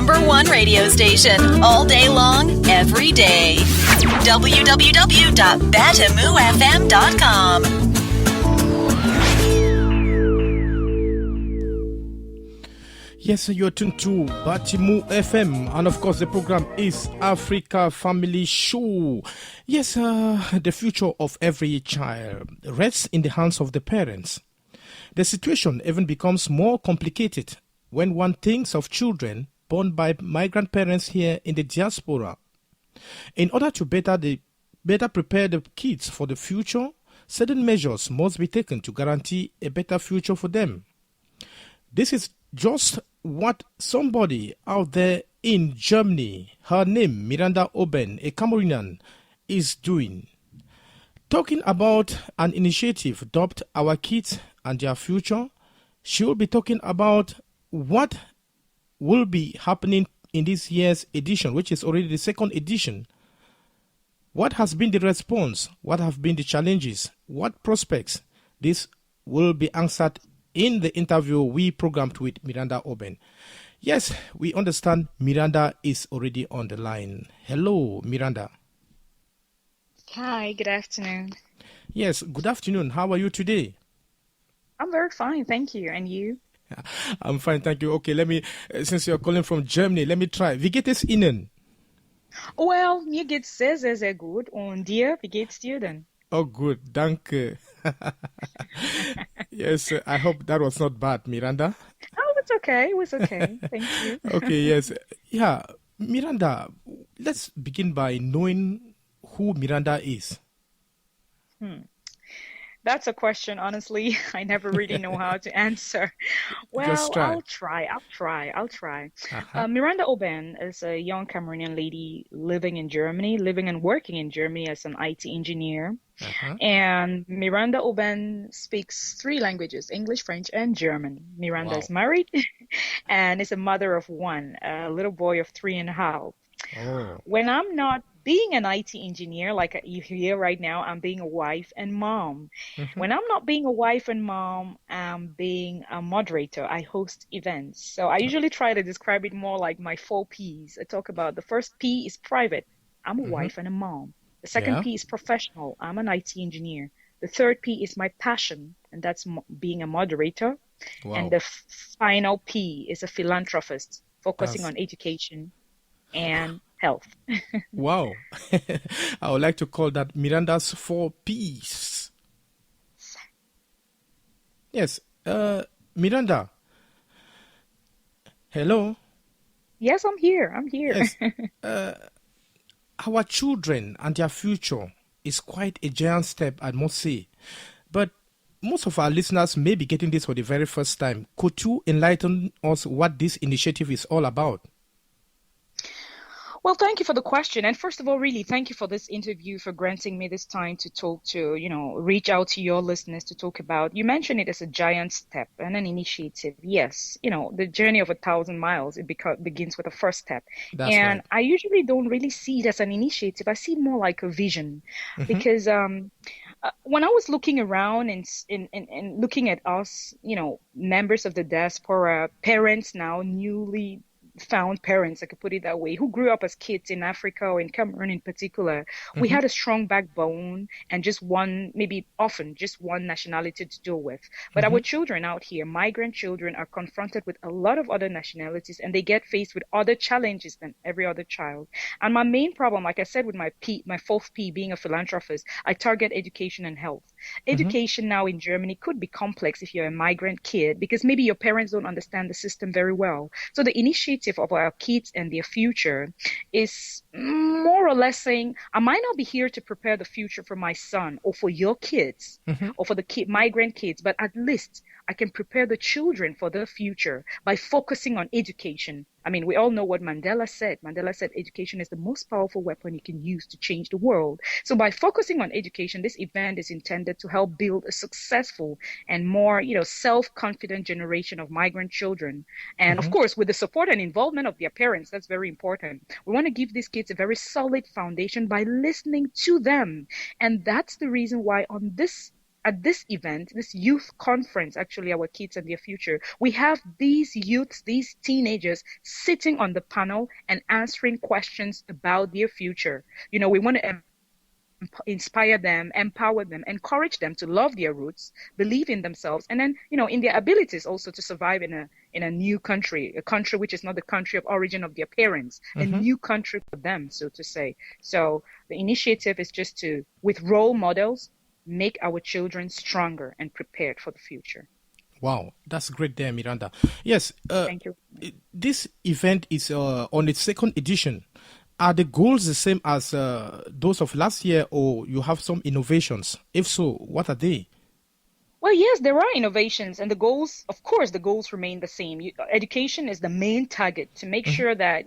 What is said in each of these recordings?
#1 radio station. All day long, every day. www.batimufm.com. Yes, you're tuned to BATIMU FM, and of course the program is Africa Family Show. Yes, the future of every child rests in the hands of the parents. The situation even becomes more complicated when one thinks of children born by migrant parents here in the diaspora. In order to better prepare the kids for the future, certain measures must be taken to guarantee a better future for them. This is just what somebody out there in Germany, her name Miranda OBEN, a Cameroonian, is doing. Talking about an initiative dubbed Our Kids and Their Future, she will be talking about what will be happening in this year's edition, which is already the second edition. What has been the response? What have been the challenges? What prospects? This will be answered in the interview we programmed with Miranda OBEN. Yes, we understand Miranda is already on the line. Hello, Miranda. Hi, good afternoon. Yes, good afternoon. How are you today? I'm very fine, thank you. And you? I'm fine, thank you. Okay, let me, since you're calling from Germany, let me try. Wie geht es Ihnen? Well, mir geht's sehr, sehr, sehr gut. Und dir, wie geht's dir denn? Oh, good. Danke. Yes, I hope that was not bad, Miranda. Oh, it's okay. It was okay. Thank you. Okay, yes. Yeah, Miranda, let's begin by knowing who Miranda is. That's a question, honestly, I never really know how to answer. Well, I'll try. Miranda OBEN is a young Cameroonian lady living and working in Germany as an IT engineer. And Miranda OBEN speaks 3 languages, English, French, and German. Miranda is married and is a mother of 1, a little boy of 3.5. When I'm not being an IT engineer, like you hear right now, I'm being a wife and mom. When I'm not being a wife and mom, I'm being a moderator. I host events. So I usually try to describe it more like my 4 Ps. I talk about the first P is private. I'm a wife and a mom. The second P is professional. I'm an IT engineer. The third P is my passion, and that's being a moderator. And the final P is a philanthropist, focusing on education and health. Wow. I would like to call that Miranda's 4 Ps. Yes. Miranda. Hello. Yes, I'm here. Yes. Our children and their future is quite a giant step, I must say. But most of our listeners may be getting this for the very first time. Could you enlighten us what this initiative is all about? Well, thank you for the question. And first of all, really, thank you for this interview, for granting me this time to talk to, reach out to your listeners to talk about. You mentioned it as a giant step and an initiative. Yes, the journey of 1,000 miles, it begins with a first step. That's right. I usually don't really see it as an initiative. I see it more like a vision because when I was looking around and looking at us, members of the diaspora, parents now, newly found parents, I could put it that way, who grew up as kids in Africa or in Cameroon in particular, we had a strong backbone and just one nationality to deal with. But our children out here, migrant children, are confronted with a lot of other nationalities, and they get faced with other challenges than every other child. And my main problem, like I said, with my 4th P being a philanthropist, I target education and health. Education now in Germany could be complex if you're a migrant kid, because maybe your parents don't understand the system very well. So the initiative of our kids and their future is more or less saying, I might not be here to prepare the future for my son or for your kids or for the migrant kids, but at least I can prepare the children for the future by focusing on education. I mean, we all know what Mandela said. Mandela said education is the most powerful weapon you can use to change the world. So by focusing on education, this event is intended to help build a successful and more, self-confident generation of migrant children. And of course, with the support and involvement of their parents, that's very important. We want to give these kids a very solid foundation by listening to them. And that's the reason why on this at this event, this youth conference, actually, our kids and their future, we have these youths, these teenagers sitting on the panel and answering questions about their future. We want to inspire them, empower them, encourage them to love their roots, believe in themselves, and then, in their abilities also to survive in a new country, a country which is not the country of origin of their parents, a new country for them, so to say. So the initiative is just to, with role models, make our children stronger and prepared for the future. Wow, that's great there, Miranda. Yes, Thank you. This event is on its second edition. Are the goals the same as those of last year, or you have some innovations? If so, what are they? Well, yes, there are innovations, and the goals, of course, the goals remain the same. Education is the main target, to make sure that,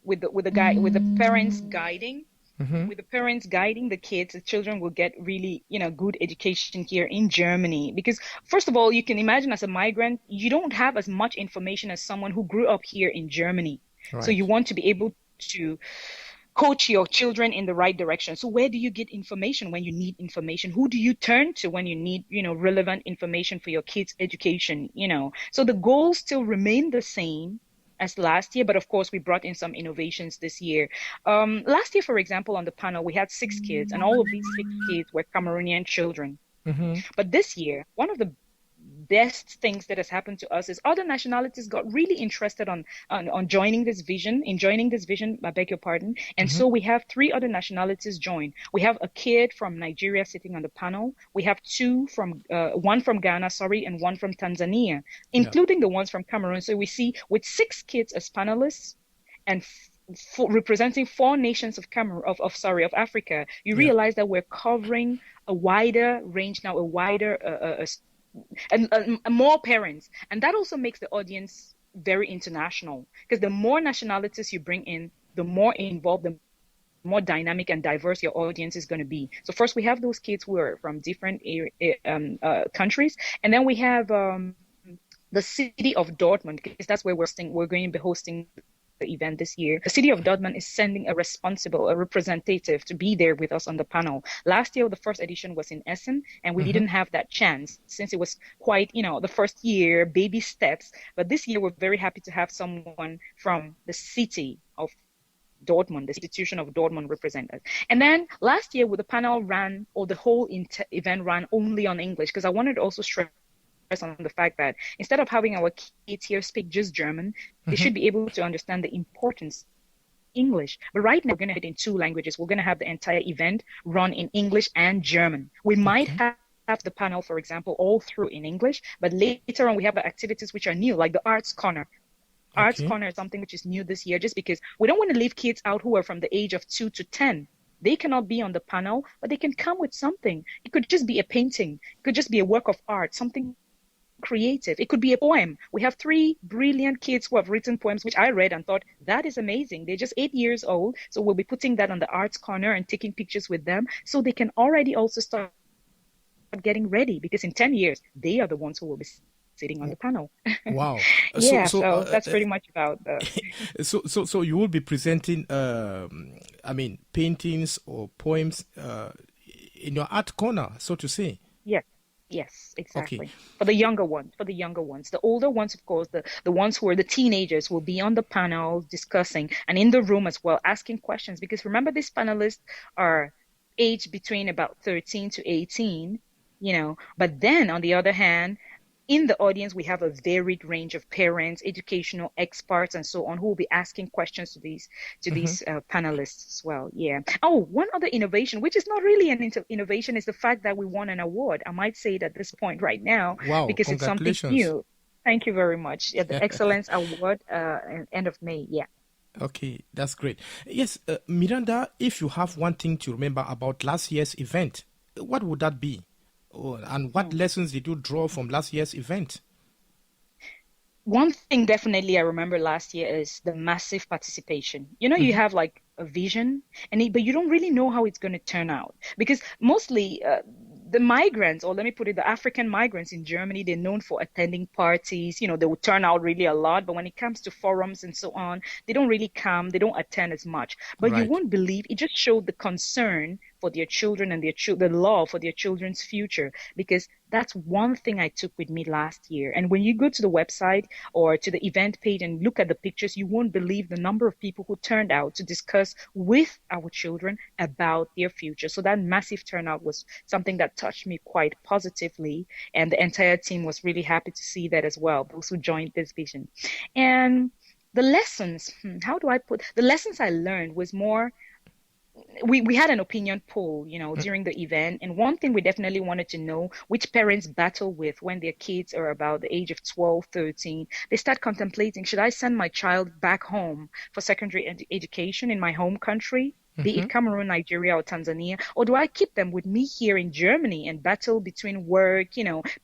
with the parents guiding, with the parents guiding the kids, the children will get really, good education here in Germany. Because first of all, you can imagine, as a migrant, you don't have as much information as someone who grew up here in Germany. Right. So you want to be able to coach your children in the right direction. So where do you get information when you need information? Who do you turn to when you need, relevant information for your kids' education? So the goals still remain the same as last year, but of course we brought in some innovations this year. Last year, for example, on the panel, we had 6 kids, and all of these 6 kids were Cameroonian children. But this year, one of the best things that has happened to us is other nationalities got really interested on joining this vision, I beg your pardon. And so we have 3 other nationalities join. We have a kid from Nigeria sitting on the panel. We have 2 from, one from Ghana, and one from Tanzania, including the ones from Cameroon. So we see with 6 kids as panelists and representing 4 nations of Africa, you realize that we're covering a wider range now, a wider and more parents, and that also makes the audience very international, because the more nationalities you bring in, the more involved, the more dynamic and diverse your audience is going to be. So first we have those kids who are from different countries, and then we have the city of Dortmund, because that's where we're going to be hosting the event this year. The city of Dortmund is sending a representative to be there with us on the panel. Last year, the first edition was in Essen, and we didn't have that chance since it was quite, the first year, baby steps. But this year, we're very happy to have someone from the city of Dortmund, the institution of Dortmund, represent us. And then last year, the panel ran, or the whole event ran only on English, because I wanted to also stress on the fact that instead of having our kids here speak just German, they should be able to understand the importance of English. But right now, we're going to have it in 2 languages. We're going to have the entire event run in English and German. We might have the panel, for example, all through in English, but later on, we have the activities which are new, like the Arts Corner. Arts Corner is something which is new this year, just because we don't want to leave kids out who are from the age of 2 to 10. They cannot be on the panel, but they can come with something. It could just be a painting. It could just be a work of art, something creative. It could be a poem. We have 3 brilliant kids who have written poems, which I read and thought, that is amazing. They're just 8 years old. So we'll be putting that on the Arts Corner and taking pictures with them, so they can already also start getting ready, because in 10 years, they are the ones who will be sitting on the panel. Wow. So that's pretty much about So you will be presenting, paintings or poems in your art corner, so to say. Yes, exactly. Okay. For the younger ones. The older ones, of course, the ones who are the teenagers will be on the panel discussing, and in the room as well, asking questions. Because remember, these panelists are aged between about 13 to 18, But then, on the other hand, in the audience, we have a varied range of parents, educational experts, and so on, who will be asking questions to these panelists as well. Yeah. Oh, one other innovation, which is not really an innovation, is the fact that we won an award. I might say it at this point right now, because it's something new. Thank you very much. Yeah, the Excellence Award, end of May. Yeah. Okay, that's great. Yes, Miranda, if you have one thing to remember about last year's event, what would that be? And what lessons did you draw from last year's event? One thing definitely I remember last year is the massive participation. You have like a vision, but you don't really know how it's going to turn out, because mostly the migrants, or let me put it, the African migrants in Germany, they're known for attending parties. They will turn out really a lot, but when it comes to forums and so on, they don't really come, they don't attend as much. But you won't believe, it just showed the concern for their children and the law for their children's future, because that's one thing I took with me last year. And when you go to the website or to the event page and look at the pictures, you won't believe the number of people who turned out to discuss with our children about their future. So that massive turnout was something that touched me quite positively. And the entire team was really happy to see that as well, those who joined this vision. And the lessons, the lessons I learned was more, we had an opinion poll, during the event. And one thing we definitely wanted to know, which parents battle with when their kids are about the age of 12, 13. They start contemplating, should I send my child back home for secondary education in my home country, be it Cameroon, Nigeria, or Tanzania, or do I keep them with me here in Germany and battle between work,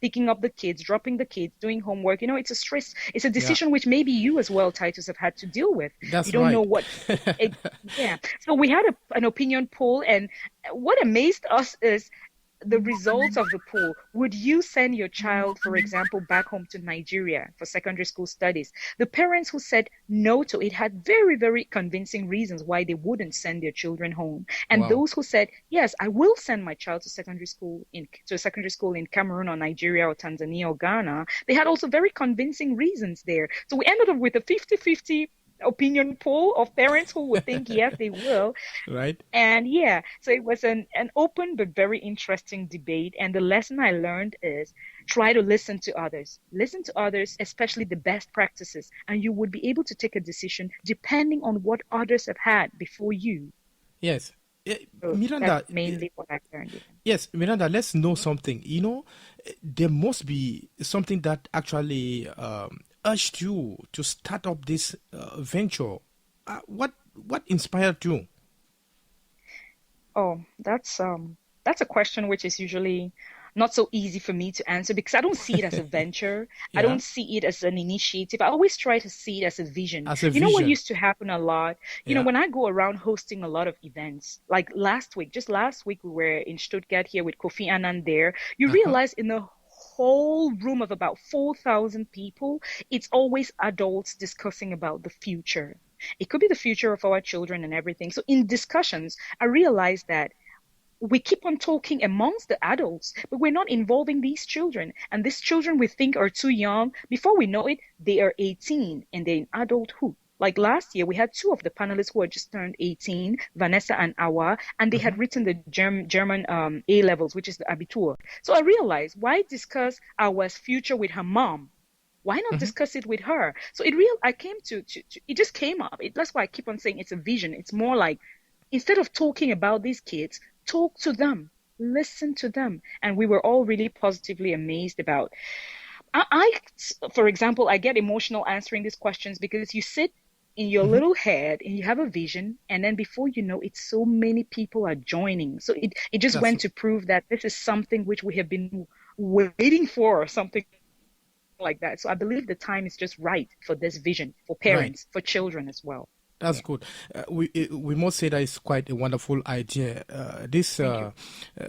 picking up the kids, dropping the kids, doing homework? It's a stress. It's a decision which maybe you as well, Titus, have had to deal with. That's you don't right. know what. So we had an opinion poll, and what amazed us is the results of the poll. Would you send your child, for example, back home to Nigeria for secondary school studies? The parents who said no to it had very, very convincing reasons why they wouldn't send their children home. And those who said, yes, I will send my child to secondary school in Cameroon or Nigeria or Tanzania or Ghana, they had also very convincing reasons there. So we ended up with a 50-50 opinion poll of parents who would think yes, they will. Right. And so it was an open but very interesting debate. And the lesson I learned is try to listen to others, especially the best practices, and you would be able to take a decision depending on what others have had before you. Yes. So Miranda, that's mainly what I learned. Yes, Miranda, let's know something. There must be something that actually urged you to start up this venture. What inspired you? Oh, that's a question which is usually not so easy for me to answer, because I don't see it as a venture. I don't see it as an initiative. I always try to see it as a vision. You know what used to happen a lot? When I go around hosting a lot of events, like just last week we were in Stuttgart here with Kofi Annan there, you realize in the whole room of about 4,000 people, it's always adults discussing about the future. It could be the future of our children and everything. So in discussions, I realized that we keep on talking amongst the adults, but we're not involving these children. And these children we think are too young. Before we know it, they are 18 and they're in adulthood. Like last year, we had two of the panelists who had just turned 18, Vanessa and Awa, and they had written the German A-levels, which is the Abitur. So I realized, why discuss Awa's future with her mom? Why not discuss it with her? So I came to it just came up. That's why I keep on saying it's a vision. It's more like, instead of talking about these kids, talk to them, listen to them. And we were all really positively amazed about. For example, I get emotional answering these questions because you sit in your little head and you have a vision, and then before you know it, so many people are joining. So it just went to prove that this is something which we have been waiting for, or something like that. So I believe the time is just right for this vision, for parents, for children as well. That's good. We must say that it's quite a wonderful idea. This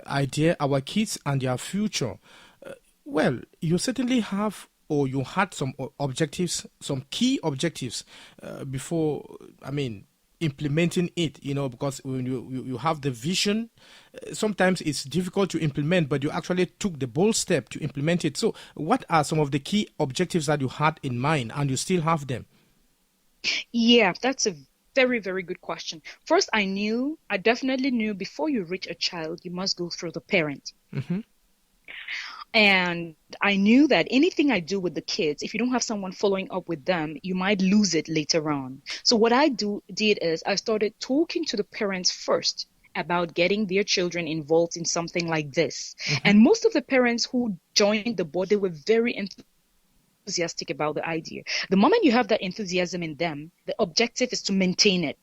idea, our kids and their future. Well, you certainly have, or you had some objectives, some key objectives before, implementing it, because when you have the vision, sometimes it's difficult to implement, but you actually took the bold step to implement it. So what are some of the key objectives that you had in mind and you still have them? Yeah, that's a very, very good question. First, I definitely knew before you reach a child, you must go through the parent. And I knew that anything I do with the kids, if you don't have someone following up with them, you might lose it later on. So what I did is I started talking to the parents first about getting their children involved in something like this. And most of the parents who joined the board, they were very enthusiastic about the idea. The moment you have that enthusiasm in them, the objective is to maintain it.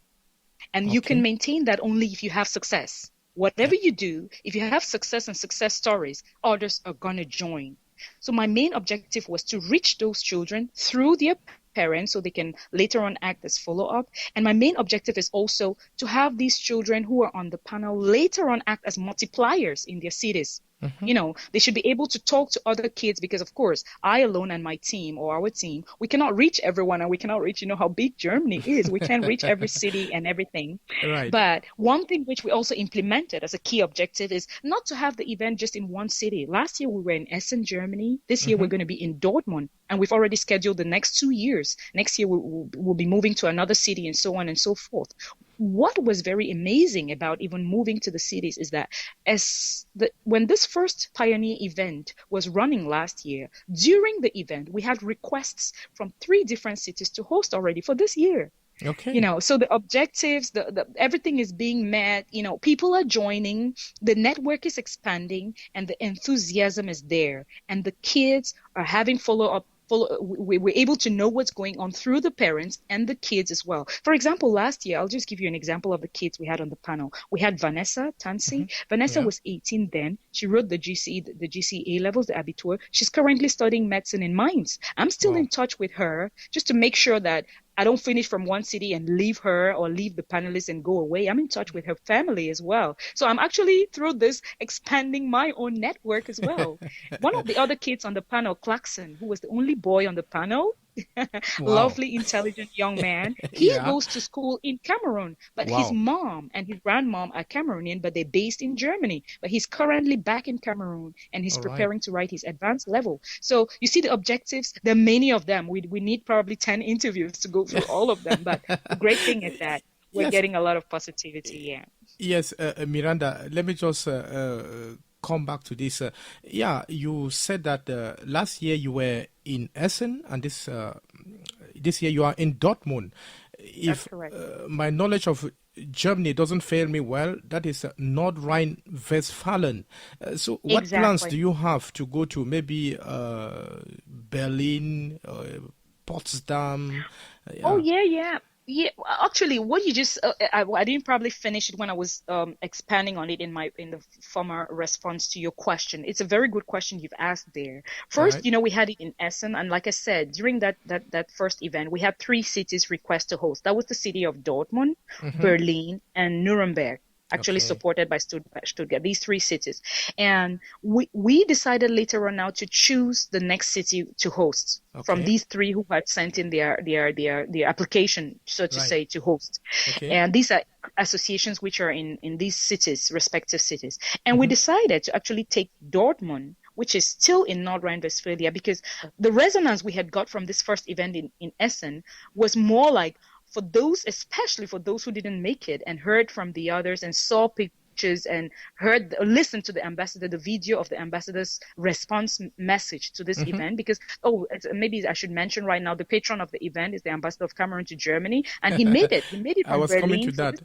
And you can maintain that only if you have success. Whatever you do, if you have success and success stories, others are going to join. So my main objective was to reach those children through their parents so they can later on act as follow-up. And my main objective is also to have these children who are on the panel later on act as multipliers in their cities. They should be able to talk to other kids because, of course, I alone and my team or our team, we cannot reach everyone and we cannot reach, how big Germany is. We can't reach every city and everything. Right. But one thing which we also implemented as a key objective is not to have the event just in one city. Last year we were in Essen, Germany. This year we're going to be in Dortmund. And we've already scheduled the next 2 years. Next year we'll be moving to another city and so on and so forth. What was very amazing about even moving to the cities is that when this first Pioneer event was running last year, during the event, we had requests from 3 different cities to host already for this year. Okay. So the objectives, the everything is being met, people are joining, the network is expanding, and the enthusiasm is there. And the kids are having follow-up. We're able to know what's going on through the parents and the kids as well. For example, last year, I'll just give you an example of the kids we had on the panel. We had Vanessa Tansi. Vanessa was 18 then. She wrote the GCA levels, the Abitur. She's currently studying medicine in Mainz. I'm still in touch with her just to make sure that I don't finish from one city and leave her or leave the panelists and go away. I'm in touch with her family as well. So I'm actually, through this, expanding my own network as well. One of the other kids on the panel, Clarkson, who was the only boy on the panel, lovely, intelligent young man. He goes to school in Cameroon, but his mom and his grandmom are Cameroonian, but they're based in Germany. But he's currently back in Cameroon and he's preparing to write his advanced level. So you see the objectives, there are many of them. We need probably 10 interviews to go through all of them. But the great thing is that we're getting a lot of positivity. Yeah. Yes, Miranda, let me just come back to this. You said that last year you were in Essen, and this year you are in Dortmund. That's correct. My knowledge of Germany doesn't fail me well, that is North Rhine-Westphalia. So what plans do you have to go to? Maybe Berlin, Potsdam? Oh, yeah. Yeah, actually, what you just I didn't probably finish it when I was expanding on it in the former response to your question. It's a very good question you've asked there. First, we had it in Essen, and like I said, during that first event, we had 3 cities request to host. That was the city of Dortmund, Berlin, and Nuremberg. Actually supported by Stuttgart, these 3 cities. And we decided later on now to choose the next city to host from these 3 who had sent in their application, so to say, to host. And these are associations which are in these cities, respective cities. And we decided to actually take Dortmund, which is still in North Rhine-Westphalia, because the resonance we had got from this first event in Essen was more like, especially for those who didn't make it and heard from the others and saw pictures and listened to the ambassador, the video of the ambassador's response message to this event, because, maybe I should mention right now, the patron of the event is the ambassador of Cameroon to Germany, and he made it. He made it from I was Berlin. coming to that.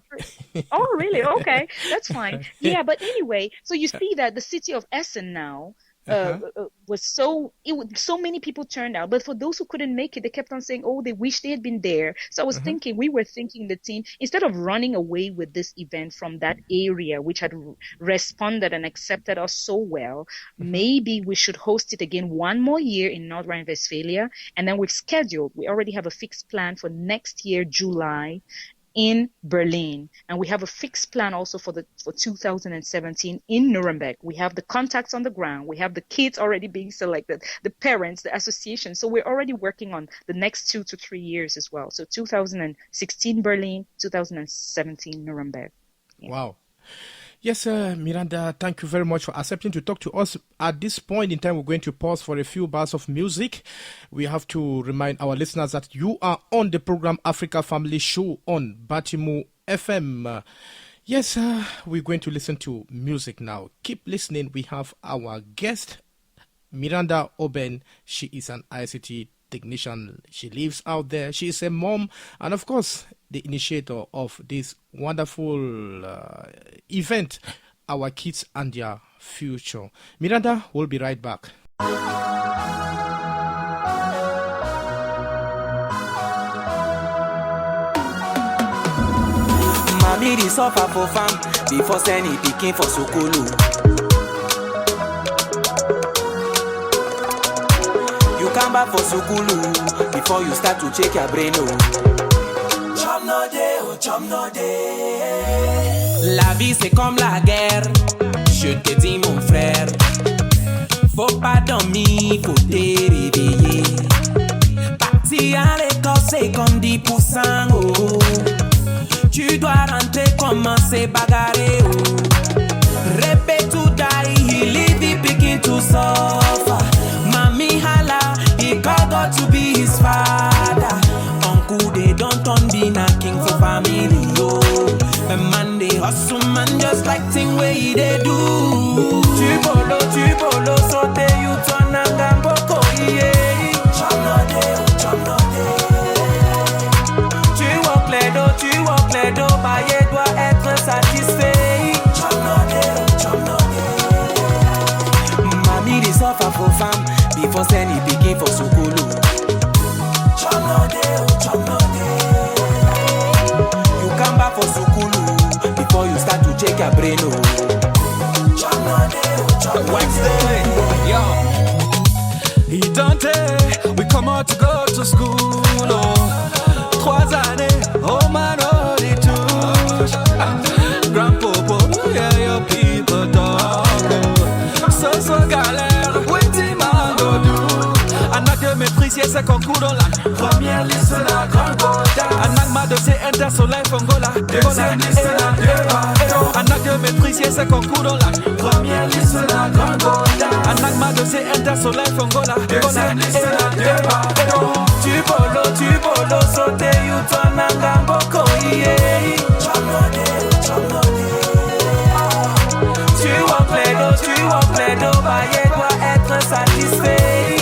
Oh, really? Okay, that's fine. Yeah, but anyway, so you see that the city of Essen now, was so many people turned out, but for those who couldn't make it, they kept on saying, they wish they had been there. So I was thinking, the team, instead of running away with this event from that area which had responded and accepted us so well, maybe we should host it again one more year in North Rhine-Westphalia, and then we already have a fixed plan for next year, July, in Berlin, and we have a fixed plan also for 2017 in Nuremberg. We have the contacts on the ground, we have the kids already being selected, the parents, the association. So we're already working on the next 2 to 3 years as well. So 2016 Berlin, 2017 Nuremberg. Yeah. Wow. Yes, Miranda, thank you very much for accepting to talk to us. At this point in time, we're going to pause for a few bars of music. We have to remind our listeners that you are on the program Africa Family Show on BATIMU FM. Yes, we're going to listen to music now. Keep listening. We have our guest, Miranda OBEN. She is an ICT technician. She lives out there. She is a mom, and of course, the initiator of this wonderful event, Our Kids and Their Future. Miranda, we'll be right back. Mommy dey suffer for farm before sending pikin for sukulu. You come back for sukulu before you start to check your brain. Chum no day. La vie c'est comme la guerre. Je te dis mon frère, Faut pas dormir, faut te réveiller. Partir à l'école, c'est comme 10%. Oh. Tu dois rentrer, commencer bagarrer. Oh. Répète tout d'ailleurs, he leave it begin to suffer. Mami hala, he got to be his father. Uncle, they don't turn being a king for family. Oh. A man, they hustle, man, just like thing where they do. Tu bolo, sote, you turn a gamboko, yeah. Tu walk les dos, bailler doit être satisfait. Mami, they suffer for fam, before send it begin for sukulu. You come back for sukulu, before you start to check your brain. Wednesday, yo. He don't we come out to go to school, oh. 3 années, oh man, oh, they touche. Grandpapa, yeah, your people talk. So galère, waiting man go do. Anak de maîtrise, yes, c'est concours dans la première liste la grande boda. Anak ma de c'est inter soleil fongola. Deuxième liste la débat. Anak de maîtrise, yes, c'est concours dans la première liste la grande boda. Anak ma de c'est inter soleil fongola. Deuxième liste la débat. Tu bolo, sote, you turn a gamboko, yeah. Tu walk les dos, bailler doit être satisfait.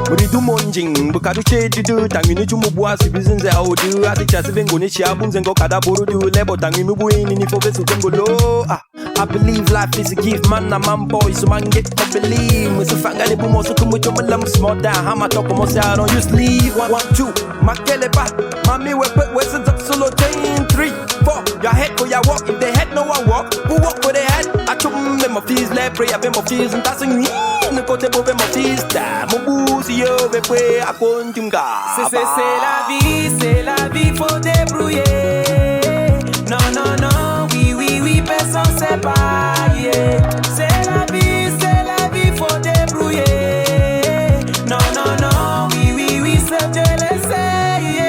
Muridu monjing, bukadu chedu, tangi ni chumu bua si bizinze audu, ati chasi vengo ni chiabunze ngo kada burudu, lebo tangi mubuini ni fobe su tengolo. I believe life is a gift, man, I'm man boy, so man get to believe. Mr. Fanga de bumo so kumu chomu lam small down, hama talk mo say I don't use leave. 1, 2, makele ba, mami we sit up solo 10, 3, 4. Your head go ya walk, if they head no one walk, who walk for their head? I chum me my fees, let pray, I be my fees, and that's in ne kote bo be my fees, da mo busi yo be pray, I konjunga. C'est la vie, faut débrouiller. Non, oui, personne sait pas, yeah. C'est la vie, faut débrouiller. Non, oui, c'est Dieu l'essaye, yeah.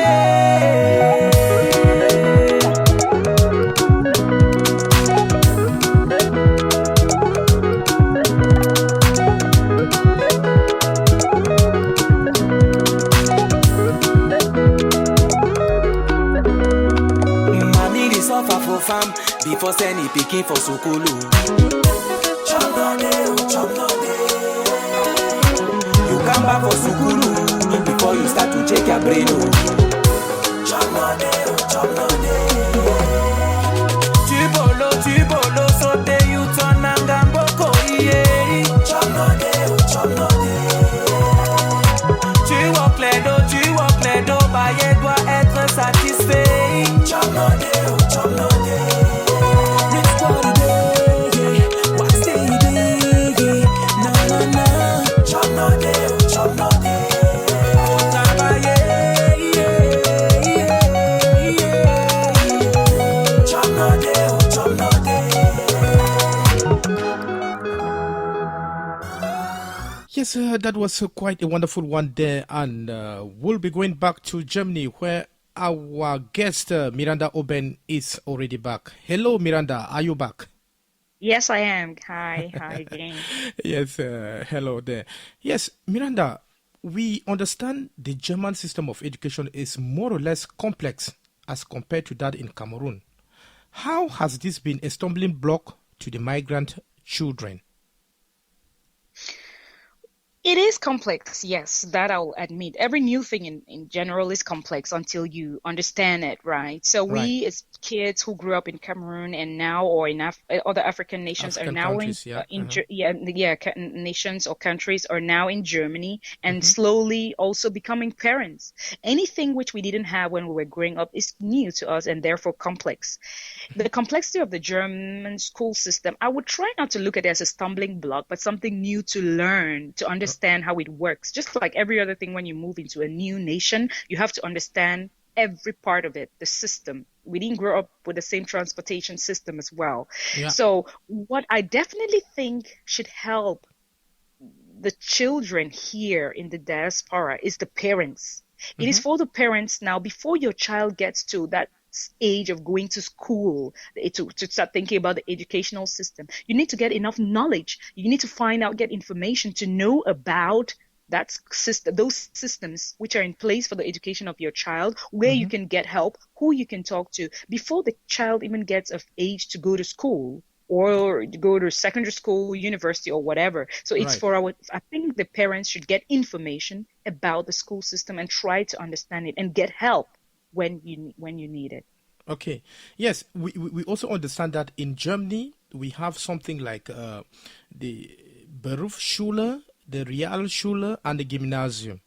Fam, before sending picking for sukulu. You come back for sukulu, before you start to check your brain. Tu bolo, sote, you turn a gamboko, yeah. Tu walk les dos, bailler doit être satisfait. Yes, that was quite a wonderful one there, and we'll be going back to Germany where our guest Miranda OBEN is already back. Hello, Miranda, are you back? Yes, I am. Hi again. Yes, hello there. Yes, Miranda, we understand the German system of education is more or less complex as compared to that in Cameroon. How has this been a stumbling block to the migrant children? It is complex, yes, that I'll admit. Every new thing in general is complex until you understand it, right? So we as kids who grew up in Cameroon and now, or in other African nations, African are now countries, nations or countries are now in Germany and slowly also becoming parents. Anything which we didn't have when we were growing up is new to us and therefore complex. The complexity of the German school system, I would try not to look at it as a stumbling block, but something new to learn, to understand how it works. Just like every other thing, when you move into a new nation, you have to understand every part of it, the system, We didn't grow up with the same transportation system as well. Yeah. So what I definitely think should help the children here in the diaspora is the parents. It is for the parents now, before your child gets to that age of going to school, to start thinking about the educational system. You need to get enough knowledge. You need to find out, get information to know about that system, those systems which are in place for the education of your child, where you can get help, who you can talk to before the child even gets of age to go to school or go to secondary school, university, or whatever. So it's for I think the parents should get information about the school system and try to understand it and get help when you need it. Okay. Yes, we also understand that in Germany we have something like the Berufsschule, the Realschule, and the Gymnasium.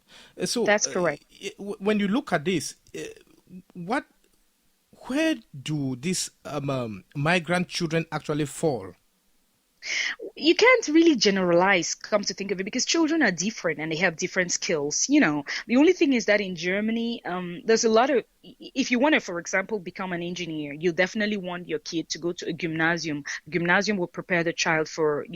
So that's correct. When you look at this, where do these migrant children actually fall? You can't really generalize, come to think of it, because children are different and they have different skills. The only thing is that in Germany, there's a lot of, if you want to, for example, become an engineer, you definitely want your kid to go to a gymnasium. Gymnasium will prepare the child for,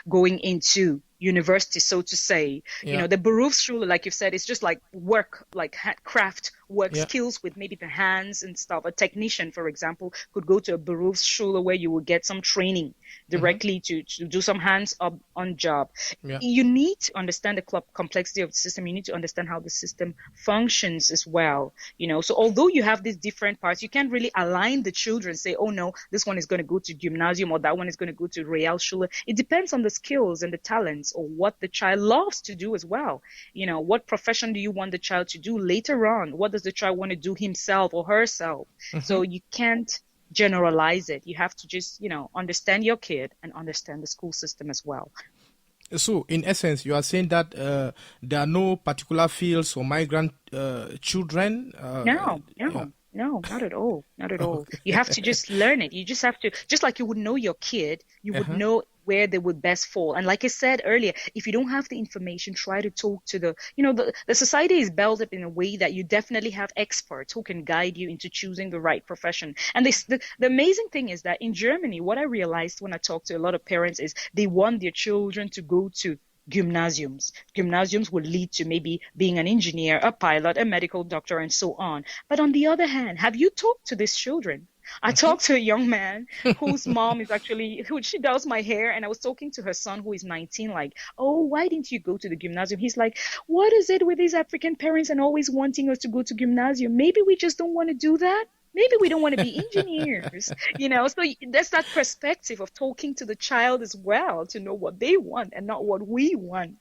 going into university, so to say. The Berufsschule, like you said, it's just like work, like craft work skills with maybe the hands and stuff. A technician, for example, could go to a Berufsschule where you will get some training directly to do some hands-on job. You need to understand the complexity of the system. You need to understand how the system functions as well. So although you have these different parts, you can't really align the children, say, oh no, this one is going to go to gymnasium or that one is going to go to Realschule. It depends on the skills and the talents or what the child loves to do as well. What profession do you want the child to do later on? What does the child want to do himself or herself? So you can't generalize it. You have to just, understand your kid and understand the school system as well. So, in essence, you are saying that there are no particular fields for migrant children? No, not at all. Not at all. You have to just learn it. You just have to, just like you would know your kid, you would know where they would best fall. And like I said earlier, if you don't have the information, try to talk to the society is built up in a way that you definitely have experts who can guide you into choosing the right profession. And the amazing thing is that in Germany, what I realized when I talked to a lot of parents is they want their children to go to gymnasiums. Gymnasiums will lead to maybe being an engineer, a pilot, a medical doctor, and so on. But on the other hand, have you talked to these children? I talked to a young man whose mom is she does my hair, and I was talking to her son who is 19, like, oh, why didn't you go to the gymnasium? He's like, what is it with these African parents and always wanting us to go to gymnasium? Maybe we just don't want to do that. Maybe we don't want to be engineers, so there's that perspective of talking to the child as well to know what they want and not what we want,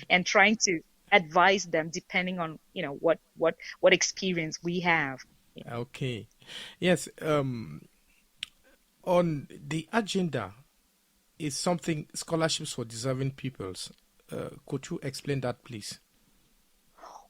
and trying to advise them depending on, what experience we have. Okay. Yes. On the agenda is something scholarships for deserving peoples. Could you explain that, please?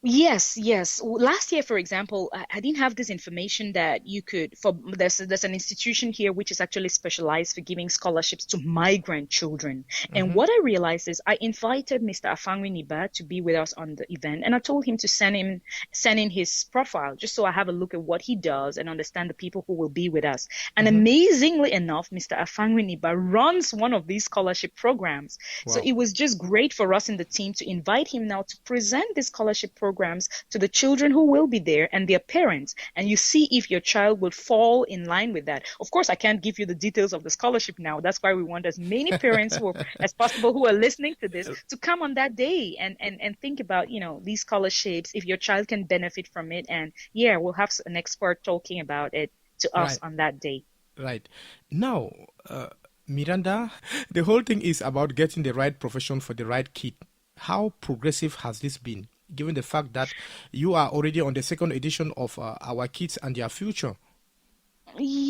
Yes. Last year, for example, I didn't have this information that you could, there's an institution here which is actually specialized for giving scholarships to migrant children. And what I realized is I invited Mr. Afangwi Niba to be with us on the event, and I told him to send in his profile just so I have a look at what he does and understand the people who will be with us. And amazingly enough, Mr. Afangwi Niba runs one of these scholarship programs. Wow. So it was just great for us in the team to invite him now to present this scholarship programs to the children who will be there and their parents, and you see if your child will fall in line with that. Of course, I can't give you the details of the scholarship now. That's why we want as many parents as possible who are listening to this to come on that day and think about, these scholarships, if your child can benefit from it. And we'll have an expert talking about it to us on that day. Right. Now, Miranda, the whole thing is about getting the right profession for the right kid. How progressive has this been, given the fact that you are already on the second edition of Our Kids and Their Future?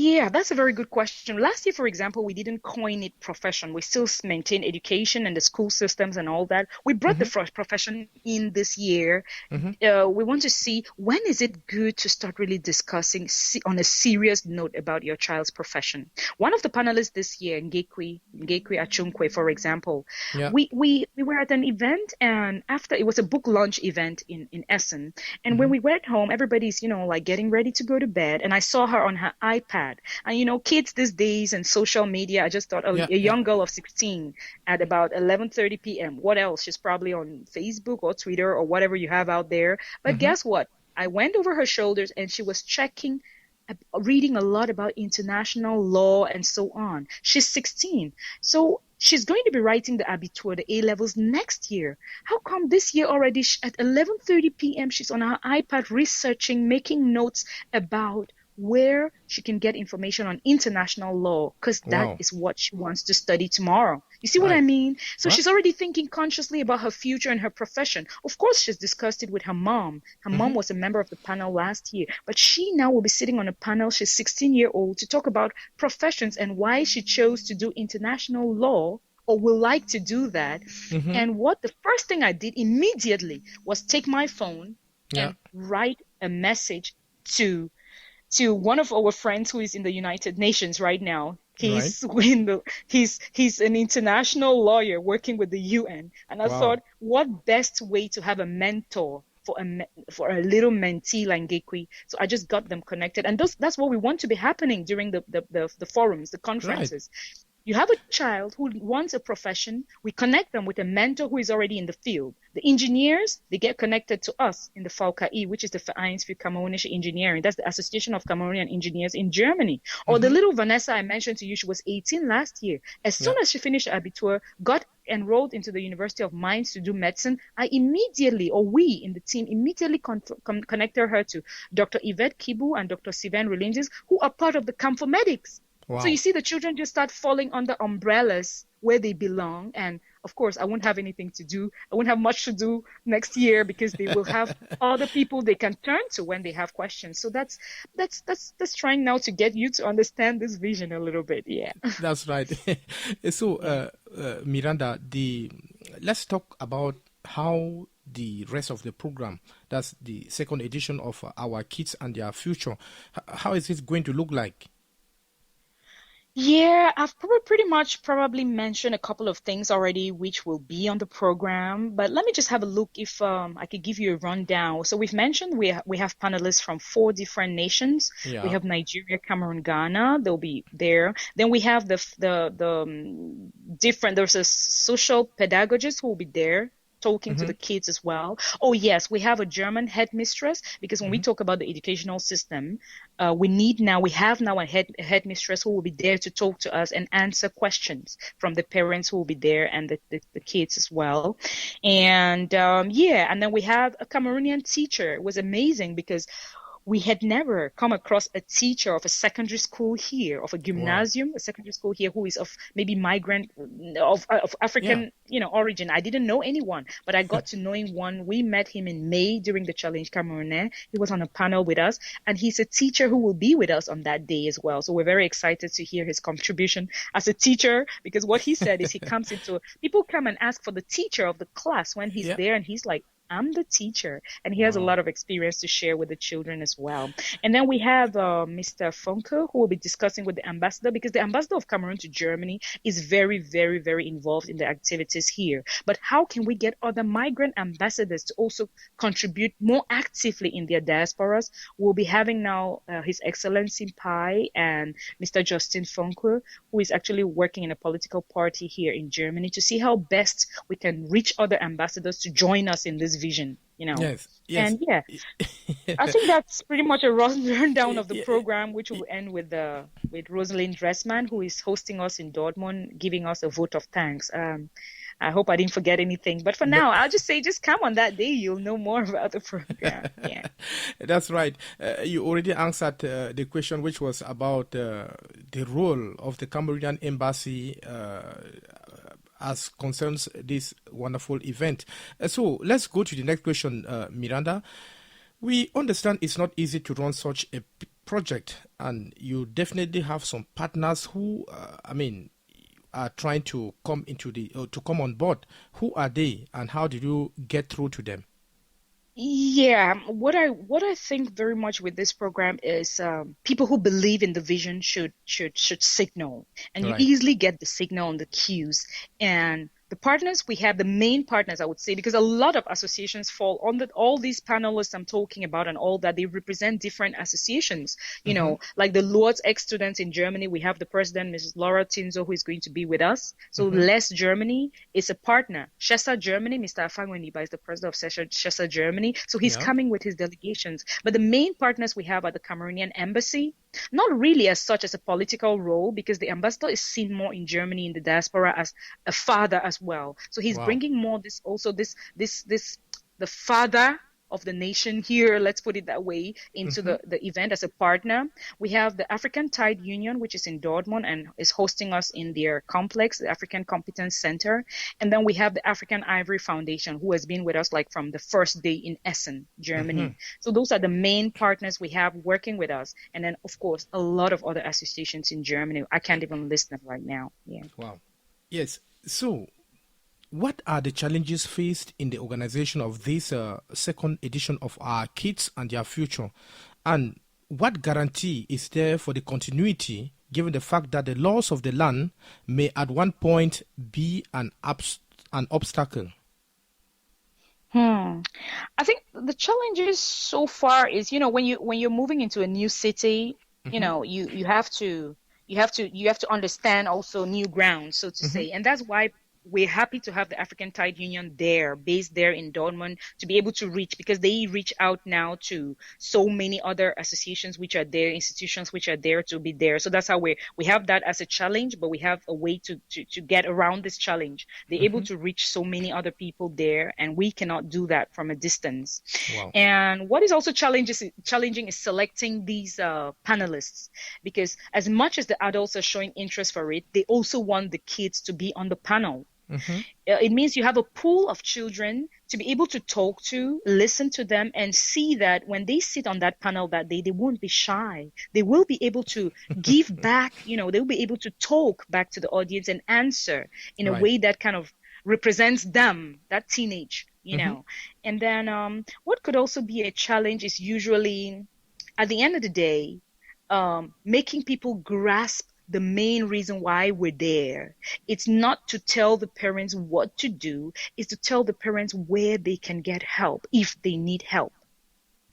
Yeah, that's a very good question. Last year, for example, we didn't coin it profession. We still maintain education and the school systems and all that. We brought the profession in this year. We want to see when is it good to start really discussing on a serious note about your child's profession. One of the panelists this year, Ngekwe Achunkwe, for example, we were at an event, and after it was a book launch event in Essen. And when we went home, everybody's, like getting ready to go to bed. And I saw her on her iPad. And, kids these days and social media, I just thought, a young girl of 16 at about 11:30 p.m. What else? She's probably on Facebook or Twitter or whatever you have out there. But guess what? I went over her shoulders and she was reading a lot about international law and so on. She's 16. So she's going to be writing the Abitur, the A-levels next year. How come this year already at 11:30 p.m. she's on her iPad researching, making notes about where she can get information on international law, because that is what she wants to study tomorrow. You see what I mean? So she's already thinking consciously about her future and her profession. Of course, she's discussed it with her mom. Her mom was a member of the panel last year, but she now will be sitting on a panel. She's 16-year-old to talk about professions and why she chose to do international law or will like to do that. And what the first thing I did immediately was take my phone and write a message to one of our friends who is in the United Nations right now. He's an international lawyer working with the UN. And I thought, what best way to have a mentor for a little mentee like Ngekwe. So I just got them connected. And that's what we want to be happening during the forums, the conferences. You have a child who wants a profession. We connect them with a mentor who is already in the field. The engineers, they get connected to us in the VKI, which is the Vereins für Kamerunische Engineering. That's the Association of Cameroonian Engineers in Germany. Or the little Vanessa I mentioned to you, she was 18 last year. As soon as she finished Abitur, got enrolled into the University of Mainz to do medicine, we in the team immediately connected her to Dr. Yvette Kibu and Dr. Sivan Relingis, who are part of the Camphomedics. So you see, the children just start falling under umbrellas where they belong. And of course, I won't have anything to do. I won't have much to do next year because they will have other people they can turn to when they have questions. So that's trying now to get you to understand this vision a little bit. Yeah, that's right. So, Miranda, let's talk about how the rest of the program, that's the second edition of Our Kids and Their Future, how is it going to look like? Yeah, I've pretty much mentioned a couple of things already which will be on the program, but let me just have a look if I could give you a rundown. So we've mentioned we have panelists from 4 different nations. We have Nigeria, Cameroon, Ghana. They'll be there. Then we have there's a social pedagogist who will be there talking to the kids as well. Oh yes, we have a German headmistress, because when we talk about the educational system, we have now a headmistress who will be there to talk to us and answer questions from the parents who will be there and the kids as well. And and then we have a Cameroonian teacher. It was amazing because we had never come across a teacher of a secondary school here, of a gymnasium, a secondary school here, who is of maybe migrant, of African, origin. I didn't know anyone, but I got to knowing one. We met him in May during the Challenge Cameroonais. He was on a panel with us, and he's a teacher who will be with us on that day as well. So we're very excited to hear his contribution as a teacher, because what he said is people come and ask for the teacher of the class when he's there, and he's like, I'm the teacher, and he has a lot of experience to share with the children as well. And then we have Mr. Funke, who will be discussing with the ambassador, because the ambassador of Cameroon to Germany is very, very, very involved in the activities here. But how can we get other migrant ambassadors to also contribute more actively in their diasporas? We'll be having now His Excellency Pai and Mr. Justin Funke, who is actually working in a political party here in Germany, to see how best we can reach other ambassadors to join us in this vision, Yes. And I think that's pretty much a rundown of the program, which will end with Rosalind Dressman, who is hosting us in Dortmund, giving us a vote of thanks. I hope I didn't forget anything, but for now, I'll just say, just come on that day. You'll know more about the program. Yeah, that's right. You already answered the question, which was about the role of the Cameroonian embassy as concerns this wonderful event. So let's go to the next question, Miranda. We understand it's not easy to run such a project, and you definitely have some partners who, are trying to come into to come on board. Who are they, and how did you get through to them? Yeah, what I think very much with this program is people who believe in the vision should signal, and you Right. easily get the signal on the cues. And the partners we have, the main partners, I would say, because a lot of associations fall on all these panelists I'm talking about and all that, they represent different associations. Like the Lord's ex-students in Germany, we have the president, Mrs. Laura Tinzo, who is going to be with us. So Less Germany is a partner. Shesa Germany, Mr. Afangweniba is the president of Shesa Germany. So he's Yeah. coming with his delegations. But the main partners we have are the Cameroonian embassy, not really as such as a political role, because the ambassador is seen more in Germany in the diaspora as a father as well. So he's Wow. bringing more the father of the nation here, let's put it that way, into the event as a partner. We have the African Tide Union, which is in Dortmund and is hosting us in their complex, the African Competence Center. And then we have the African Ivory Foundation, who has been with us like from the first day in Essen, Germany. So those are the main partners we have working with us. And then, of course, a lot of other associations in Germany. I can't even list them right now. Yeah. Wow. Yes. So, what are the challenges faced in the organization of this second edition of Our Kids and Their Future? And what guarantee is there for the continuity, given the fact that the laws of the land may at one point be an obstacle? I think the challenges so far is, when you're moving into a new city, you have to understand also new ground, so to say. And that's why we're happy to have the African Tide Union based there in Dortmund, to be able to reach, because they reach out now to so many other associations which are there, institutions which are there to be there. So that's how we have that as a challenge, but we have a way to get around this challenge. They're able to reach so many other people there, and we cannot do that from a distance. Wow. And what is also challenging is selecting these panelists, because as much as the adults are showing interest for it, they also want the kids to be on the panel. It means you have a pool of children to be able to talk to, listen to them, and see that when they sit on that panel that day, they won't be shy. They will be able to give back, they'll be able to talk back to the audience and answer in a Right. way that kind of represents them, that teenage, And then what could also be a challenge is usually, at the end of the day, making people grasp the main reason why we're there. It's not to tell the parents what to do, it's to tell the parents where they can get help if they need help.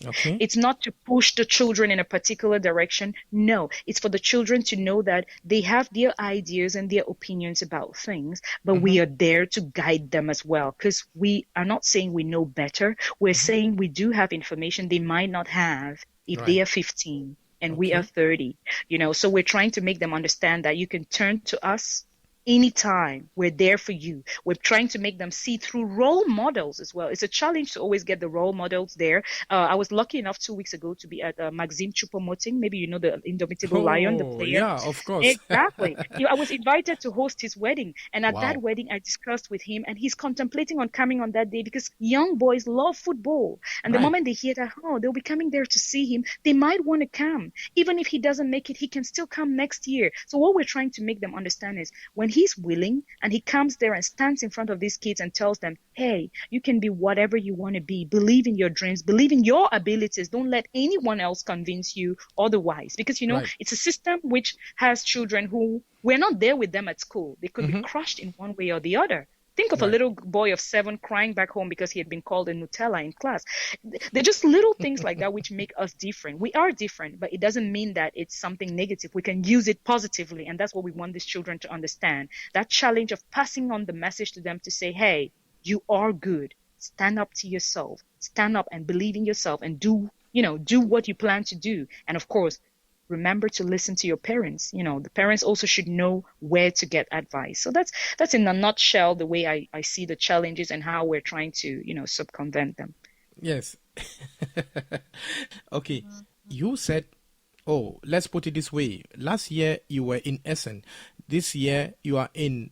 Okay. It's not to push the children in a particular direction. No, it's for the children to know that they have their ideas and their opinions about things, but we are there to guide them as well, because we are not saying we know better. We're saying we do have information they might not have if Right. they are 15. And we are 30, so we're trying to make them understand that you can turn to us anytime. We're there for you. We're trying to make them see through role models as well. It's a challenge to always get the role models there. I was lucky enough 2 weeks ago to be at Maxime Choupo-Moting. Maybe you know the Indomitable Lion, the player. Yeah, of course. Exactly. I was invited to host his wedding. And at Wow. that wedding, I discussed with him, and he's contemplating on coming on that day because young boys love football. And the Right. moment they hear that, they'll be coming there to see him, they might want to come. Even if he doesn't make it, he can still come next year. So what we're trying to make them understand is when he's willing and he comes there and stands in front of these kids and tells them, hey, you can be whatever you want to be. Believe in your dreams. Believe in your abilities. Don't let anyone else convince you otherwise. Because, Right. it's a system which has children who we're not there with them at school. They could be crushed in one way or the other. Think of a little boy of 7 crying back home because he had been called a Nutella in class. They're just little things like that which make us different. We are different, but it doesn't mean that it's something negative. We can use it positively, and that's what we want these children to understand. That challenge of passing on the message to them to say, hey, you are good. Stand up to yourself. Stand up and believe in yourself and do what you plan to do. And of course, remember to listen to your parents. The parents also should know where to get advice. So that's in a nutshell the way I see the challenges and how we're trying to, circumvent them. Yes. Okay. You said, let's put it this way. Last year you were in Essen. This year you are in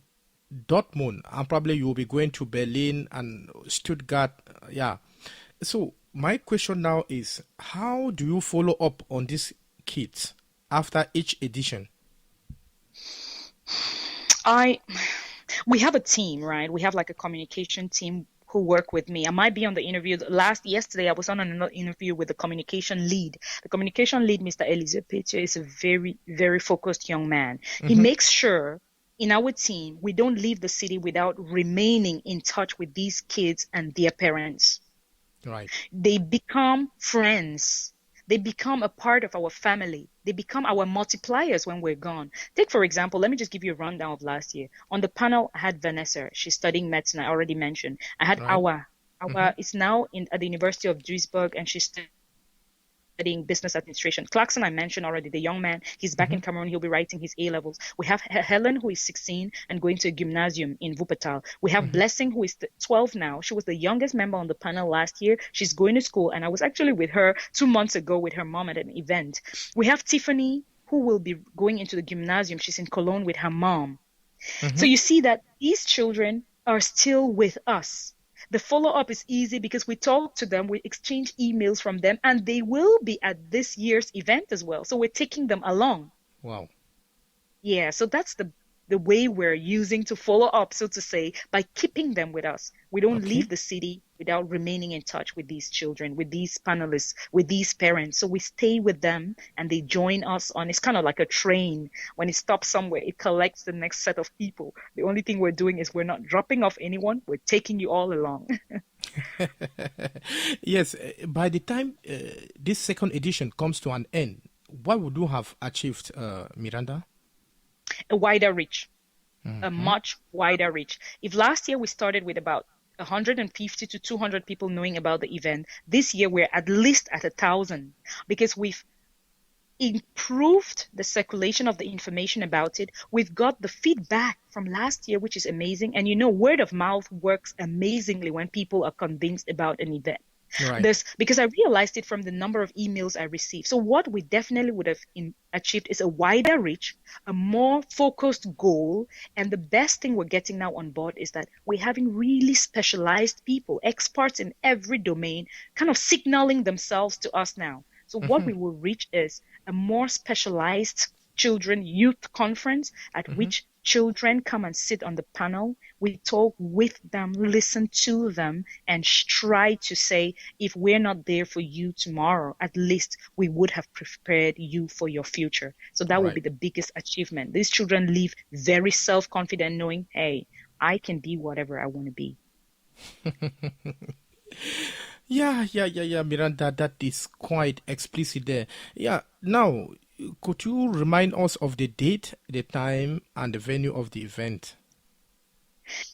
Dortmund, and probably you will be going to Berlin and Stuttgart. Yeah. So my question now is, how do you follow up on these kids after each edition? We have a team, right? We have like a communication team who work with me. I might be on the interview. Yesterday, I was on another interview with the communication lead. The communication lead, Mr. Elise Petio, is a very, very focused young man. He makes sure in our team, we don't leave the city without remaining in touch with these kids and their parents. Right. They become friends. They become a part of our family. They become our multipliers when we're gone. Take, for example, let me just give you a rundown of last year. On the panel, I had Vanessa. She's studying medicine. I already mentioned. I had Awa. Awa is now at the University of Duisburg, and she's studying business administration. Clarkson, I mentioned already, the young man. He's back in Cameroon. He'll be writing his A-levels. We have Helen, who is 16 and going to a gymnasium in Wuppertal. We have Blessing, who is 12 now. She was the youngest member on the panel last year. She's going to school, and I was actually with her 2 months ago with her mom at an event. We have Tiffany, who will be going into the gymnasium. She's in Cologne with her mom. So you see that these children are still with us. The follow-up is easy because we talk to them, we exchange emails from them, and they will be at this year's event as well. So we're taking them along. Wow. Yeah, so that's the way we're using to follow up, so to say, by keeping them with us. We don't leave the city without remaining in touch with these children, with these panelists, with these parents. So we stay with them and they join us on, it's kind of like a train. When it stops somewhere, it collects the next set of people. The only thing we're doing is we're not dropping off anyone. We're taking you all along. Yes, by the time this second edition comes to an end, what would you have achieved, Miranda? A wider reach, a much wider reach. If last year we started with about 150 to 200 people knowing about the event, this year we're at least at 1,000 because we've improved the circulation of the information about it. We've got the feedback from last year, which is amazing. And word of mouth works amazingly when people are convinced about an event. Right. Because I realized it from the number of emails I received. So what we definitely would have achieved is a wider reach, a more focused goal. And the best thing we're getting now on board is that we're having really specialized people, experts in every domain, kind of signaling themselves to us now. So what we will reach is a more specialized children youth conference at which children come and sit on the panel. We talk with them, listen to them, and try to say, if we're not there for you tomorrow, at least we would have prepared you for your future. So that will be the biggest achievement. These children leave very self-confident, knowing, hey, I can be whatever I want to be. Yeah, Miranda, that is quite explicit there. Yeah, now, could you remind us of the date, the time, and the venue of the event?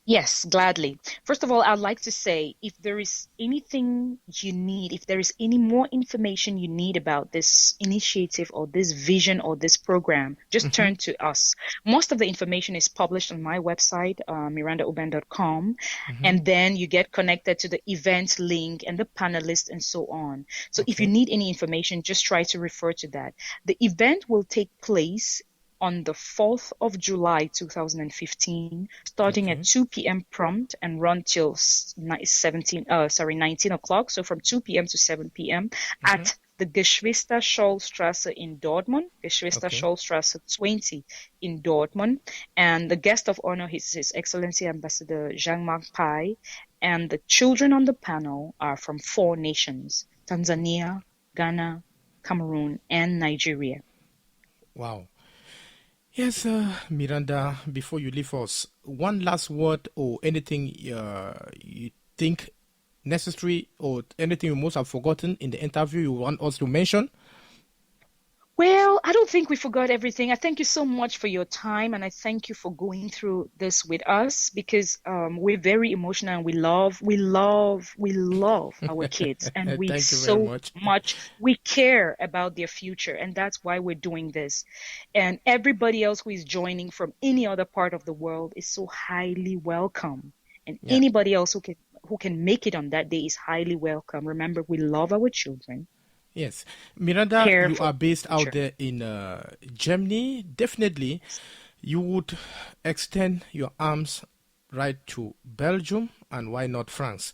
Yes, gladly. First of all, I'd like to say, if there is anything you need, if there is any more information you need about this initiative or this vision or this program, just turn to us. Most of the information is published on my website, mirandaoben.com, and then you get connected to the event link and the panelists and so on. So if you need any information, just try to refer to that. The event will take place on the 4th of July 2015, starting at 2 p.m. prompt and run till 19 o'clock. So from 2 p.m. to 7 p.m. at the Geschwister-Schollstrasse in Dortmund, Geschwister-Schollstrasse 20 in Dortmund. And the guest of honor is His Excellency Ambassador Jean-Marc Pai. And the children on the panel are from 4 nations, Tanzania, Ghana, Cameroon, and Nigeria. Wow. Yes, Miranda, before you leave us, one last word or anything you think necessary or anything you must have forgotten in the interview you want us to mention? Well, I don't think we forgot everything. I thank you so much for your time, and I thank you for going through this with us because we're very emotional and we love our kids, and we so much we care about their future, and that's why we're doing this. And everybody else who is joining from any other part of the world is so highly welcome, and anybody else who can make it on that day is highly welcome. Remember, we love our children. Yes. Miranda, you are based out there in Germany. Definitely, you would extend your arms right to Belgium and why not France?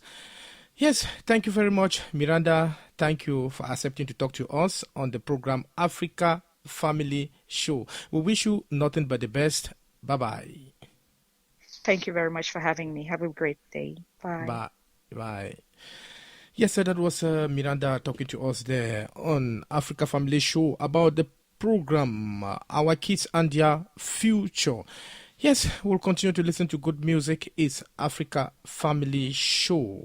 Yes, thank you very much, Miranda. Thank you for accepting to talk to us on the program Africa Family Show. We wish you nothing but the best. Bye-bye. Thank you very much for having me. Have a great day. Bye. Bye. Bye. Yes, sir, that was Miranda talking to us there on Africa Family Show about the program Our Kids and Their Future. Yes, we'll continue to listen to good music. It's Africa Family Show.